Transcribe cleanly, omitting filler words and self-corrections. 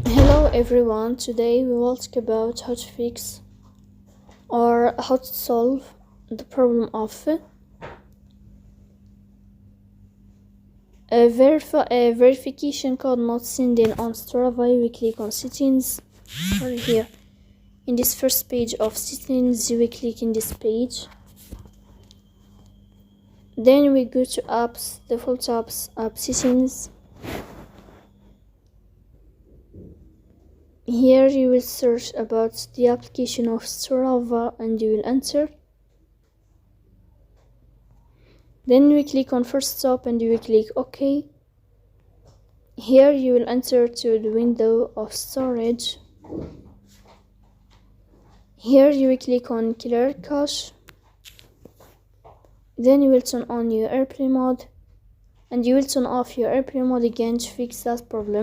Hello everyone, today we will talk about how to fix or how to solve the problem of a verification code not sent in on Strava. We click on settings or here in this first page of settings. We click in this page, then we go to apps, default apps, app settings. Here you will search about the application of Strava and you will enter. Then we click on first stop and you will click OK. Here you will enter to the window of storage. Here you will click on clear cache. Then you will turn on your airplane mode and you will turn off your airplane mode again to fix that problem.